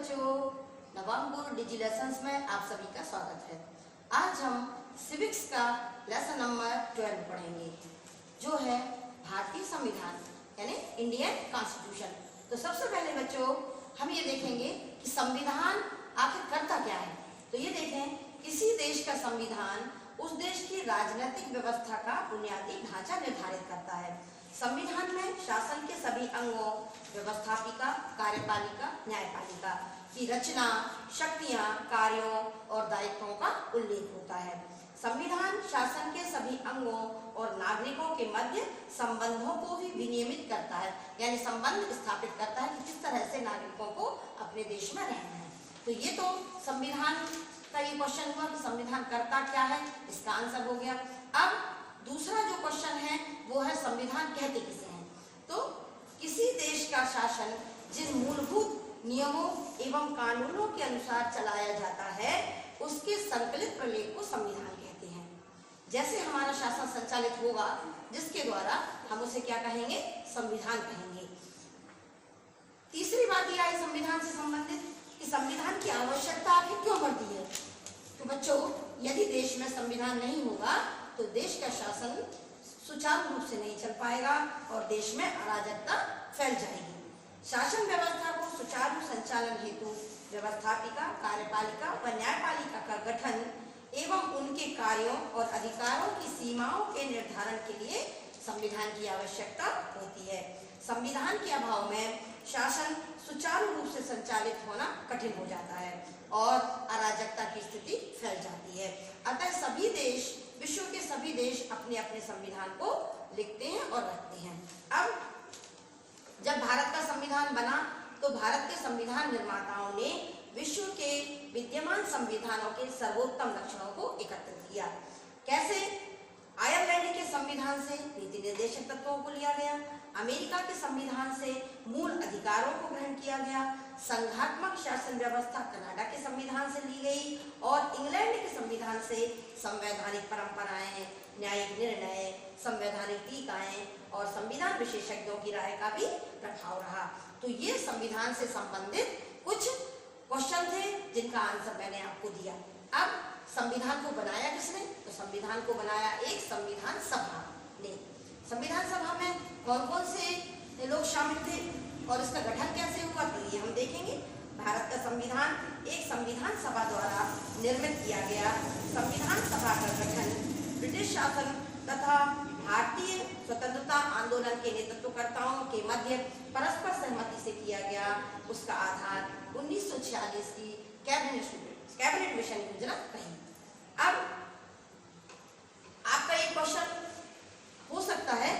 बच्चों, नवंबर डिजी लेसन्स में आप सभी का स्वागत है। आज हम सिविक्स का लेसन नंबर 12 पढ़ेंगे, जो है भारतीय संविधान यानी इंडियन कॉन्स्टिट्यूशन। तो सबसे पहले बच्चों हम ये देखेंगे कि संविधान आखिर करता क्या है। तो ये देखें, किसी देश का संविधान उस देश की राजनीतिक व्यवस्था का बुनियादी ढांचा निर्धारित करता है। संविधान में शासन के सभी अंगों, व्यवस्थापिका, कार्यपालिका, न्यायपालिका की रचना, शक्तियां, कार्यों और दायित्वों का उल्लेख होता है। संविधान शासन के सभी अंगों और नागरिकों के मध्य संबंधों को भी विनियमित करता है, यानी संबंध स्थापित करता है कि किस तरह से नागरिकों को अपने देश में रहना है। तो ये तो संविधान का ये क्वेश्चन हुआ कि संविधान करता क्या है, इसका आंसर हो गया। अब दूसरा जो क्वेश्चन है वो है संविधान कहते किसे हैं। तो किसी देश का शासन जिन मूलभूत नियमों एवं कानूनों के अनुसार चलाया जाता है, उसके संकलित प्रलेख को संविधान कहते हैं। जैसे हमारा शासन संचालित होगा, जिसके द्वारा हम उसे क्या कहेंगे, संविधान कहेंगे। तीसरी बात यह है संविधान से संबंधित कि संविधान की आवश्यकता आखिर क्यों पड़ती है। तो बच्चों, यदि देश में संविधान नहीं होगा तो देश का शासन सुचारू रूप से नहीं चल पाएगा और देश में अराजकता फैल जाएगी। शासन व्यवस्था को सुचारू संचालन हेतु व्यवस्थापिका, कार्यपालिका व न्यायपालिका का गठन एवं उनके कार्यों और अधिकारों की सीमाओं के निर्धारण के लिए संविधान की आवश्यकता होती है। संविधान के अभाव में शासन सुचारू रूप से संचालित होना कठिन हो जाता है और अराजकता की स्थिति फैल जाती है। अतः सभी देश, विश्व के सभी देश अपने अपने संविधान को लिखते हैं और रखते हैं। अब जब भारत का संविधान बना तो भारत के संविधान निर्माताओं ने विश्व के विद्यमान संविधानों के सर्वोत्तम लक्षणों को एकत्रित किया। कैसे? आयरलैंड के संविधान से नीति निर्देशक तत्वों को लिया गया, अमेरिका के संविधान से मूल अधिकारों को ग्रहण किया गया, संघात्मक शासन व्यवस्था कनाडा के संविधान से ली गई और इंग्लैंड के संविधान से संवैधानिक परंपराएं, न्यायिक निर्णय, संवैधानिक टीकाएं और संविधान विशेषज्ञों की राय का भी प्रभाव रहा। तो ये संविधान से संबंधित कुछ क्वेश्चन थे जिनका आंसर मैंने आपको दिया। अब संविधान को बनाया किसने? तो संविधान को बनाया एक संविधान सभा ने। संविधान सभा में कौन कौन से लोग शामिल थे और इसका गठन कैसे हुआ, तो ये हम देखेंगे। भारत का संविधान एक संविधान सभा द्वारा निर्मित किया गया। संविधान सभा का गठन ब्रिटिश शासन तथा भारतीय स्वतंत्रता आंदोलन के नेतृत्वकर्ताओं के मध्य परस्पर सहमति से किया गया। उसका आधार 1946 की कैबिनेट मिशन योजना रही। अब आपका एक क्वेश्चन हो सकता है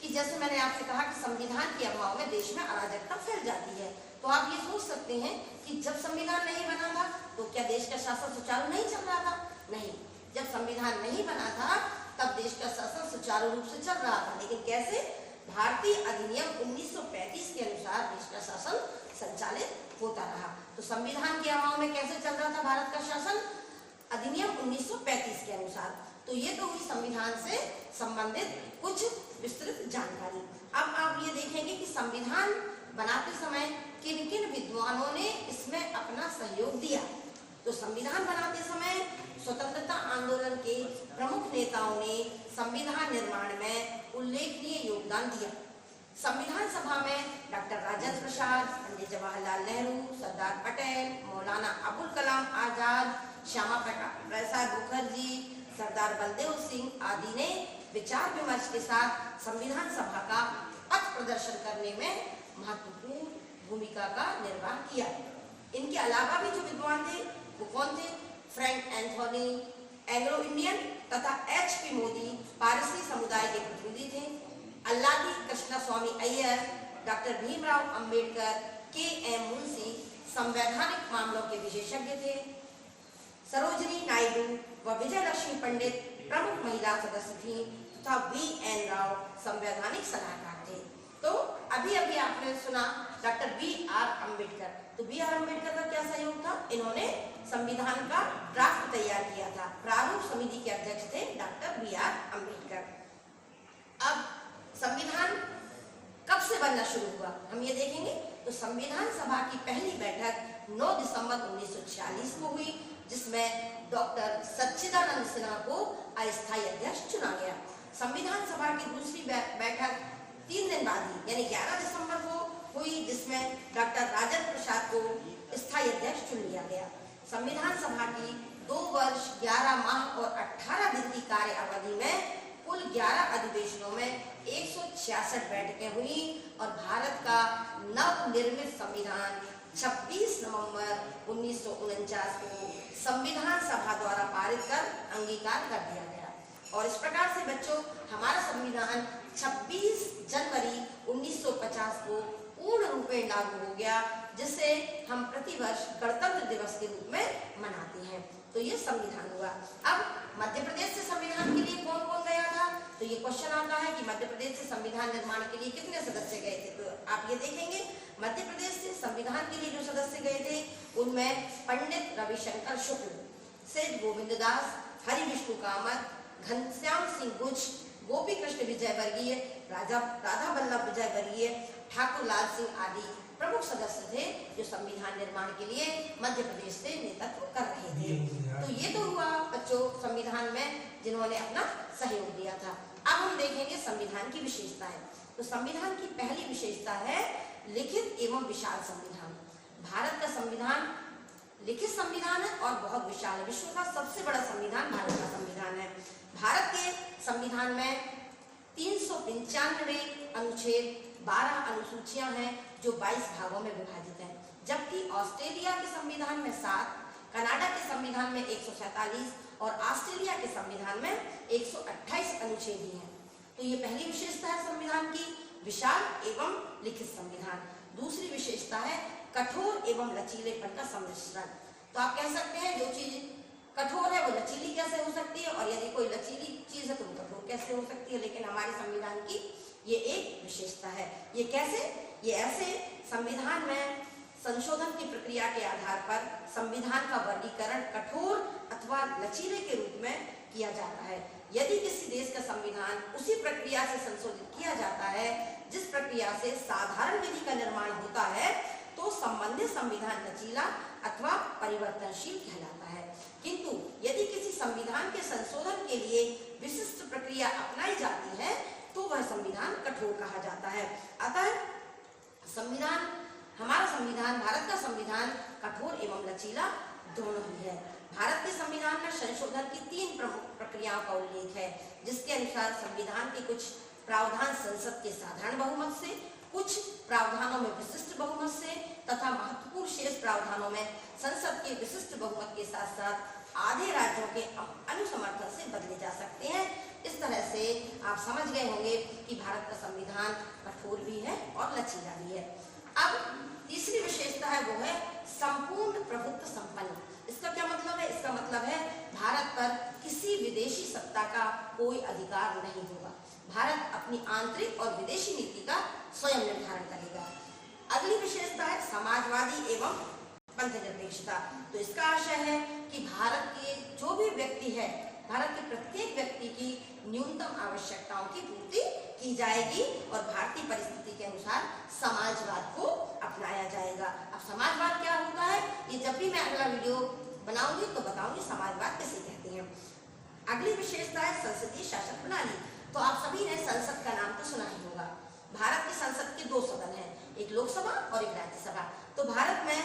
कि जैसे मैंने आपसे कहा कि संविधान के अभाव में देश में अराजकता फैल जाती है, तो आप ये सोच सकते हैं कि जब संविधान नहीं बना था तो क्या देश का शासन सुचारू नहीं चल रहा था? नहीं, जब संविधान नहीं बना था तब देश का शासन सुचारू रूप से चल रहा था। लेकिन कैसे? भारतीय अधिनियम 1935 के अनुसार देश का शासन संचालित होता रहा। तो संविधान के अभाव में कैसे चल रहा था भारत का शासन? अधिनियम 1935 के अनुसार। तो ये तो हुई संविधान से संबंधित कुछ विस्तृत जानकारी। अब आप ये देखेंगे कि संविधान बनाते समय किन किन विद्वानों ने इसमें अपना सहयोग दिया। तो संविधान बनाते समय स्वतंत्रता आंदोलन के प्रमुख नेताओं ने संविधान निर्माण में उल्लेखनीय योगदान दिया। संविधान सभा में डॉक्टर राजेंद्र प्रसाद, पंडित जवाहरलाल नेहरू, सरदार पटेल, मौलाना अबुल कलाम आजाद, श्यामा प्रसाद मुखर्जी, सरदार बलदेव सिंह आदि ने विचार विमर्श के साथ संविधान सभा का पथ प्रदर्शन करने में महत्वपूर्ण भूमिका का निर्वाह किया। इनके अलावा भी जो विद्वान थे वो कौन थे? फ्रैंक एंथोनी एंग्लो इंडियन तथा HP मोदी पारसी समुदाय के प्रतिनिधि थे। अल्लादी कृष्णस्वामी अय्यर, डॉक्टर भीमराव अंबेडकर, KM मुंशी संवैधानिक मामलों के विशेषज्ञ थे। सरोजिनी नायडू व विजय लक्ष्मी पंडित प्रमुख महिला सदस्य थीं तथा VN राव संवैधानिक सलाहकार थे। तो अभी अभी आपने सुना डॉक्टर BR अम्बेडकर। तो BR अम्बेडकर का क्या सहयोग था? इन्होंने संविधान का ड्राफ्ट तैयार किया था। प्रारूप समिति के अध्यक्ष थे डॉक्टर BR अम्बेडकर। अब संविधान कब से बनना शुरू हुआ हम ये देखेंगे। तो संविधान सभा की पहली बैठक 9 दिसंबर 1946 को हुई, जिसमें डॉक्टर सच्चिदानंद सिन्हा को अस्थायी अध्यक्ष चुना गया। संविधान सभा की दूसरी बैठक 3 दिन बाद ही यानी 11 दिसंबर को हुई, जिसमें डॉक्टर राजेंद्र प्रसाद को स्थायी अध्यक्ष चुन लिया गया। संविधान सभा की 2 वर्ष 11 माह और 18 दिन की कार्य अवधि में कुल 11 अधिवेशनों में 166 बैठकें हुई और भारत का नवनिर्मित संविधान 26 नवंबर 1949 को संविधान सभा द्वारा पारित कर अंगीकार कर दिया गया। और इस प्रकार से बच्चों, हमारा संविधान 26 जनवरी 1950 को पूर्ण रूप में लागू हो गया, जिसे हम प्रतिवर्ष गणतंत्र दिवस के रूप में मनाते हैं। तो ये संविधान हुआ। अब मध्य प्रदेश से संविधान के लिए कौन कौन गया था, तो ये क्वेश्चन आता है कि मध्य प्रदेश से संविधान निर्माण के लिए कितने सदस्य गए थे। तो आप ये देखेंगे, मध्य प्रदेश से संविधान के लिए जो सदस्य गए थे उनमें पंडित रविशंकर शुक्ल, सेठ गोविंद दास, हरि विष्णु कामत, घनश्याम सिंह गुज, गोपी कृष्ण विजयवर्गीय, राधा वल्लभ विजयवर्गीय, ठाकुर लाल सिंह आदि प्रमुख सदस्य थे जो संविधान निर्माण के लिए मध्य प्रदेश से नेतृत्व कर रहे थे। तो ये तो हुआ बच्चों संविधान में जिन्होंने अपना सहयोग दिया था। अब हम देखेंगे संविधान की विशेषताएं। तो संविधान की पहली विशेषता है लिखित एवं विशाल संविधान। भारत का संविधान लिखित संविधान है और बहुत विशाल है। विश्व का सबसे बड़ा संविधान भारत का संविधान है। भारत के संविधान में 395 अनुच्छेद, 12 अनुसूचियां हैं जो 22 भागों में विभाजित हैं, जबकि ऑस्ट्रेलिया के संविधान में 7, कनाडा के संविधान में 147 और ऑस्ट्रेलिया के संविधान में 128 अनुच्छेद हैं। तो ये पहली विशेषता है संविधान की, विशाल एवं लिखित संविधान। दूसरी विशेषता है कठोर एवं लचीलेपन का सम्मिश्रण। तो आप कह सकते हैं जो चीज कठोर है वो लचीली कैसे हो सकती है, और यदि कोई लचीली चीज है तो वो कठोर कैसे हो सकती है। लेकिन हमारे संविधान की ये एक विशेषता है। ये कैसे? ये ऐसे संविधान में संशोधन की प्रक्रिया के आधार पर संविधान का वर्गीकरण कठोर अथवा लचीले के रूप में किया जाता है। यदि किसी देश का संविधान उसी प्रक्रिया से संशोधित किया जाता है जिस प्रक्रिया से साधारण विधि का निर्माण होता है, तो संबंधित संविधान लचीला अथवा परिवर्तनशील कहलाता है। किंतु यदि किसी संविधान के संशोधन के लिए विशिष्ट प्रक्रिया अपनाई जाती है तो वह संविधान कठोर कहा जाता है। अतः संविधान, हमारा संविधान, भारत का संविधान कठोर एवं लचीला दोनों ही है। भारत के संविधान में संशोधन की 3 प्रमुख प्रक्रियाओं का उल्लेख है, जिसके अनुसार संविधान के कुछ प्रावधान संसद के साधारण बहुमत से, कुछ प्रावधानों में विशिष्ट बहुमत से तथा महत्वपूर्ण शेष प्रावधानों में संसद के विशिष्ट बहुमत के साथ साथ आधे राज्यों के अनुसमर्थन से बदले जा सकते हैं। इस तरह से आप समझ गए होंगे कि भारत का संविधान कठोर भी है और लचीला भी है। अब तीसरी विशेषता है वो है संपूर्ण प्रभुत्व संपन्न। इसका क्या मतलब है? इसका मतलब है भारत पर किसी विदेशी सत्ता का कोई अधिकार नहीं होगा। भारत अपनी आंतरिक और विदेशी नीति का स्वयं निर्धारण करेगा। अगली विशेषता है समाजवादी एवं पंथनिरपेक्षता। तो इसका आशय है कि भारत के जो भी व्यक्ति है, भारत के प्रत्येक व्यक्ति की न्यूनतम आवश्यकताओं की पूर्ति की जाएगी और भारतीय परिस्थिति के अनुसार समाजवाद को अपनाया जाएगा। अब समाजवाद क्या होता है, ये जब भी मैं अगला वीडियो बनाऊंगी तो बताऊंगी समाजवाद किसे कहते हैं। अगली विशेषता है संसदीय शासन प्रणाली। तो आप सभी ने संसद का नाम तो सुना ही होगा। भारत की संसद के 2 सदन हैं, एक लोकसभा और एक राज्यसभा। तो भारत में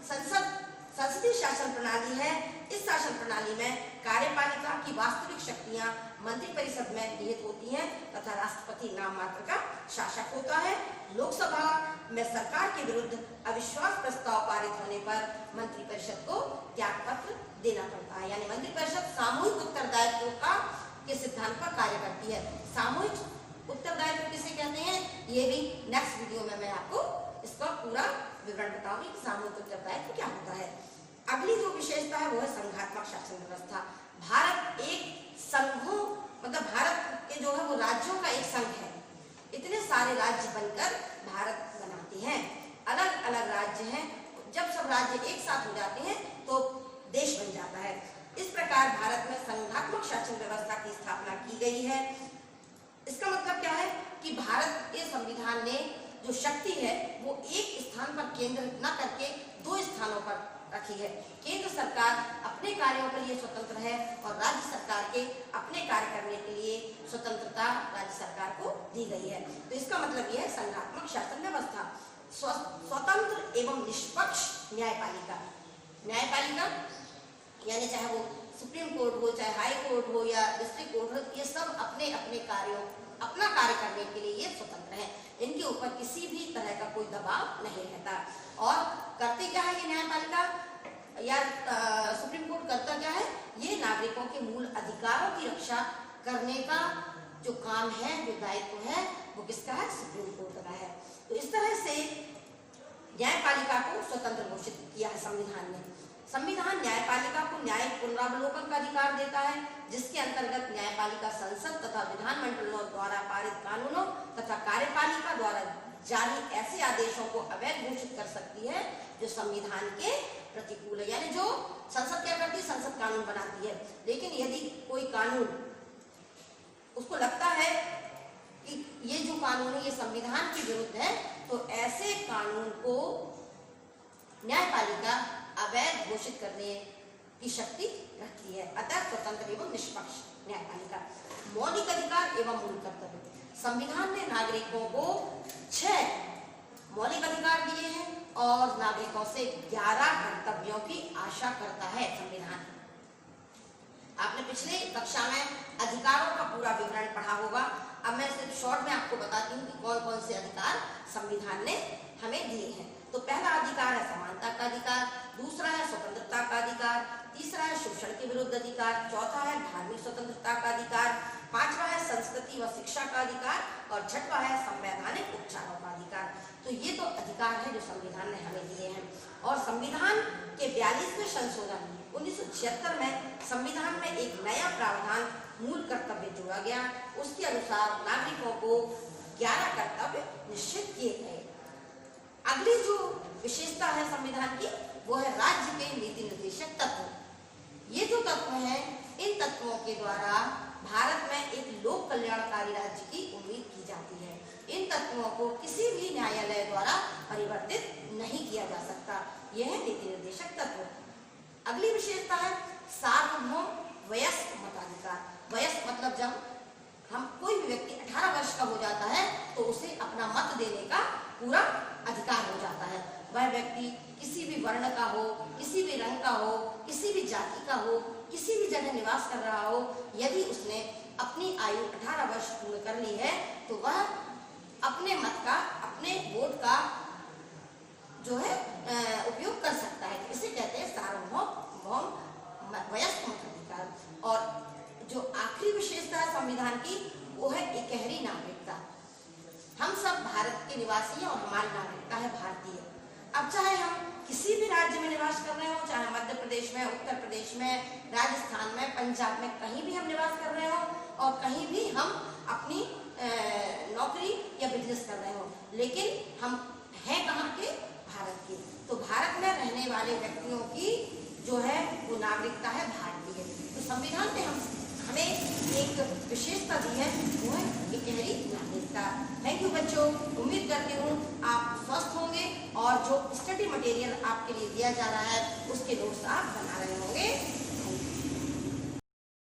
संसदीय शासन प्रणाली है। इस शासन प्रणाली में कार्यपालिका की वास्तविक शक्तियां मंत्रिपरिषद में निहित होती हैं तथा राष्ट्रपति नाम मात्र का शासक होता है। लोकसभा में सरकार के विरुद्ध अविश्वास प्रस्ताव पारित होने पर मंत्रिपरिषद को त्याग पत्र देना पड़ता है। यानी मंत्रिपरिषद सामूहिक उत्तरदायित्व के सिद्धांत पर कार्य करती है। सामूहिक उत्तरदायित्व किसे कहते हैं, ये भी नेक्स्ट वीडियो में मैं आपको इसका पूरा विवरण बताऊंगी कि सामूहिक उत्तरदायित्व क्या होता है। अगली जो विशेषता है वो है संघात्मक शासन व्यवस्था। भारत एक संघों, मतलब भारत के जो है वो राज्यों का एक संघ है। इतने सारे राज्य बनकर भारत बनाते हैं, अलग अलग राज्य हैं। जब सब राज्य एक साथ हो जाते हैं तो देश बन जाता है। इस प्रकार भारत में संघात्मक शासन व्यवस्था की स्थापना की गई है। इसका मतलब क्या है कि भारत के संविधान ने जो शक्ति है वो एक स्थान पर केंद्रित न करके दो स्थानों पर रखी है। केंद्र सरकार अपने कार्यों के लिए स्वतंत्र है और राज्य सरकार के अपने कार्य करने के लिए स्वतंत्रता राज्य सरकार को दी गई है। तो इसका मतलब यह है संघात्मक शासन व्यवस्था, स्वतंत्र एवं निष्पक्ष न्यायपालिका। न्यायपालिका यानी चाहे वो सुप्रीम कोर्ट हो, चाहे हाई कोर्ट हो या डिस्ट्रिक्ट कोर्ट हो, ये सब अपने अपने कार्यों अपना कार्य करने के लिए ये स्वतंत्र है। इनके ऊपर किसी भी तरह का कोई दबाव नहीं रहता। और करते क्या है ये न्यायपालिका या सुप्रीम कोर्ट करता क्या है, ये नागरिकों के मूल अधिकारों की रक्षा करने का जो काम है, जो दायित्व है, वो किसका है, सुप्रीम कोर्ट का है। तो इस तरह से न्यायपालिका को स्वतंत्र घोषित किया है संविधान ने। संविधान न्यायपालिका को न्यायिक पुनरावलोकन का अधिकार देता है, जिसके अंतर्गत न्यायपालिका संसद तथा विधानमंडलों द्वारा पारित कानूनों तथा कार्यपालिका द्वारा जारी ऐसे आदेशों को अवैध घोषित कर सकती है जो संविधान के प्रतिकूल है। यानी जो संसद क्या करती है, संसद कानून बनाती है, लेकिन यदि कोई कानून उसको लगता है कि ये जो कानून है ये संविधान के विरुद्ध है, तो ऐसे कानून को न्यायपालिका अवैध घोषित करने की शक्ति रखती है। अतः स्वतंत्र एवं निष्पक्ष न्यायपालिका। मौलिक अधिकार एवं मूल कर्तव्य। संविधान ने नागरिकों को 6 मौलिक अधिकार दिए हैं और नागरिकों से 11 कर्तव्यों की आशा करता है संविधान। आपने पिछले कक्षा में अधिकारों का पूरा विवरण पढ़ा होगा। अब मैं सिर्फ शॉर्ट में आपको बताती हूँ कि कौन कौन से अधिकार संविधान ने हमें दिए हैं। तो पहला अधिकार है समानता का अधिकार, दूसरा है स्वतंत्रता का अधिकार, तीसरा है शोषण के विरुद्ध अधिकार, चौथा है धार्मिक स्वतंत्रता का अधिकार, पांचवा है संस्कृति व शिक्षा का अधिकार और छठवा है संवैधानिक उपचारों का अधिकार। तो ये तो अधिकार है जो संविधान ने हमें दिए हैं। और संविधान के 42वें संशोधन 1976 में संविधान में एक नया प्रावधान मूल कर्तव्य जोड़ा गया। उसके अनुसार नागरिकों को 11 कर्तव्य निश्चित किए गए। अगली जो विशेषता है संविधान की वो है राज्य के नीति निर्देशक तत्व। ये जो तत्व हैं, इन तत्वों के द्वारा भारत में एक लोक कल्याणकारी राज्य की उम्मीद की जाती है। इन तत्वों को किसी भी न्यायालय द्वारा परिवर्तित नहीं किया जा सकता। यह है नीति निर्देशक तत्व। अगली विशेषता है सार्वभौम वयस्क मताधिकार। वयस्क मतलब जब हम कोई भी व्यक्ति 18 वर्ष का हो जाता है तो उसे अपना मत देने का पूरा अधिकार हो जाता है। वह व्यक्ति किसी भी वर्ण का हो, किसी भी रंग का हो, किसी भी जाति का हो, किसी भी जगह निवास कर रहा हो, यदि उसने अपनी आयु 18 वर्ष पूर्ण कर ली है तो वह अपने मत का, अपने वोट का जो है उपयोग कर सकता है। इसे कहते हैं सार्वभौम वयस्क मताधिकार। और जो आखिरी विशेषता है संविधान की वो है इकहरी नागरिकता। हम सब भारत के निवासी हैं और हमारी नागरिकता है भारतीय। अब चाहे हम किसी भी राज्य में निवास कर रहे हो, चाहे मध्य प्रदेश में, उत्तर प्रदेश में, राजस्थान में, पंजाब में, कहीं भी हम निवास कर रहे हो और कहीं भी हम अपनी नौकरी या बिजनेस कर रहे हो, लेकिन हम हैं कहाँ के, भारत के। तो भारत में रहने वाले व्यक्तियों की जो है वो नागरिकता है भारतीय। तो संविधान ने हमें एक विशेषता दी है, वो है इकहरी नागरिकता। थैंक यू बच्चों। उम्मीद करती हूँ आप स्वस्थ होंगे और जो स्टडी मटेरियल आपके लिए दिया जा रहा है उसके नोट्स आप बना रहे होंगे।